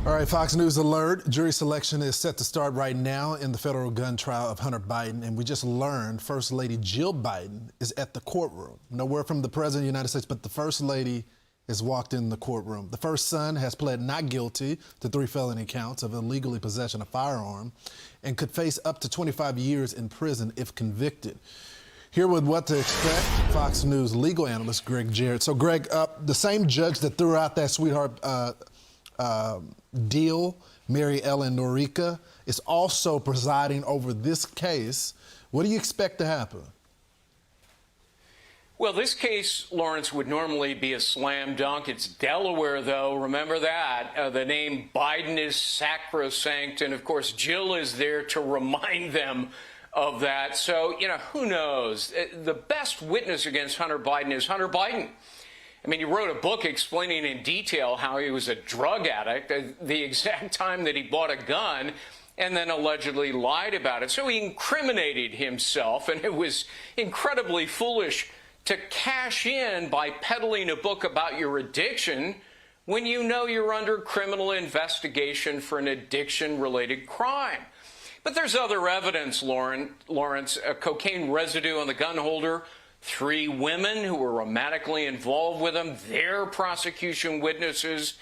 All right, Fox News alert. Jury selection is set to start right now in the federal gun trial of Hunter Biden. And we just learned First Lady Jill Biden is at the courtroom. No word from the President of the United States, but the First Lady has walked in the courtroom. The first son has pled not guilty to 3 felony counts of illegally possession of a firearm and could face up to 25 years in prison if convicted. Here with what to expect, Fox News legal analyst Gregg Jarrett. So, Greg, the same judge that threw out that sweetheart deal, Mary Ellen Norica, is also presiding over this case. What do you expect to happen? Well, this case, Lawrence, would normally be a slam dunk. It's Delaware, though. Remember that. The name Biden is sacrosanct, and, of course, Jill is there to remind them of that. So, who knows? The best witness against Hunter Biden is Hunter Biden. I mean, he wrote a book explaining in detail how he was a drug addict, the exact time that he bought a gun, and then allegedly lied about it. So he incriminated himself, and it was incredibly foolish to cash in by peddling a book about your addiction when you know you're under criminal investigation for an addiction-related crime. But there's other evidence, Lawrence, a cocaine residue on the gun holder, 3 women who were romantically involved with him, their prosecution witnesses.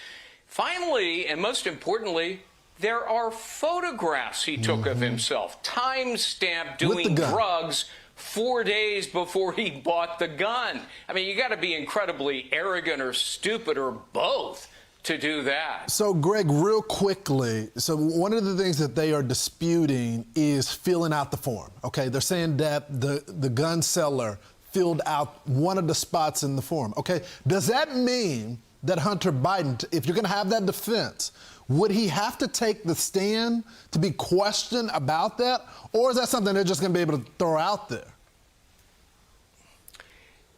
Finally, and most importantly, there are photographs he took of himself, time-stamped doing drugs 4 days before he bought the gun. I mean, you got to be incredibly arrogant or stupid or both to do that. So, Greg, real quickly, so one of the things that they are disputing is filling out the form, okay? They're saying that the gun seller filled out one of the spots in the form, okay? Does that mean that Hunter Biden, if you're going to have that defense, would he have to take the stand to be questioned about that? Or is that something they're just going to be able to throw out there?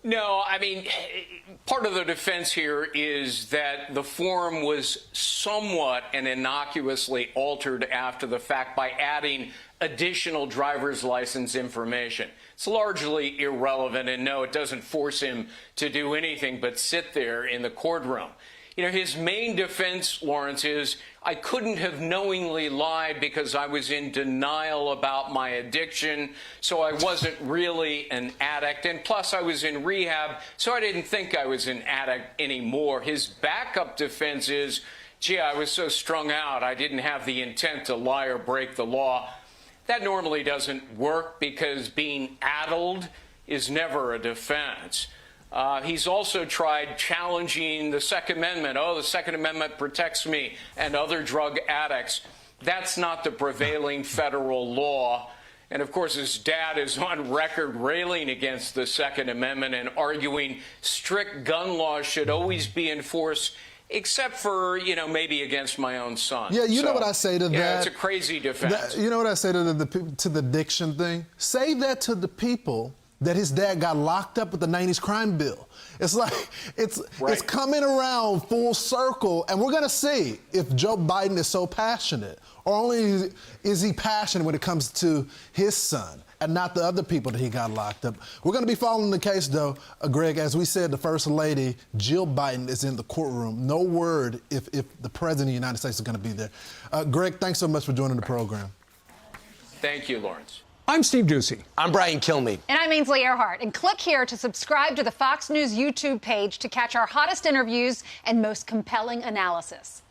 No, I mean, part of the defense here is that the form was somewhat and innocuously altered after the fact by adding additional driver's license information. It's largely irrelevant, and no, it doesn't force him to do anything but sit there in the courtroom. His main defense, Lawrence, is I couldn't have knowingly lied because I was in denial about my addiction, so I wasn't really an addict. And plus, I was in rehab, so I didn't think I was an addict anymore. His backup defense is, gee, I was so strung out, I didn't have the intent to lie or break the law. That normally doesn't work because being addled is never a defense. He's also tried challenging the Second Amendment. Oh, the Second Amendment protects me and other drug addicts. That's not the prevailing federal law. And, of course, his dad is on record railing against the Second Amendment and arguing strict gun laws should always be enforced, except for, maybe against my own son. Yeah, you know what I say to that? Yeah, it's a crazy defense. You know what I say to the addiction thing? Say that to the people that his dad got locked up with the 90s crime bill. It's like, it's coming around full circle, and we're gonna see if Joe Biden is so passionate, or only is he passionate when it comes to his son and not the other people that he got locked up. We're gonna be following the case, though. Greg, as we said, the First Lady, Jill Biden, is in the courtroom. No word if the President of the United States is gonna be there. Greg, thanks so much for joining the program. Thank you, Lawrence. I'm Steve Ducey. I'm Brian Kilmeade. And I'm Ainsley Earhart. And click here to subscribe to the Fox News YouTube page to catch our hottest interviews and most compelling analysis.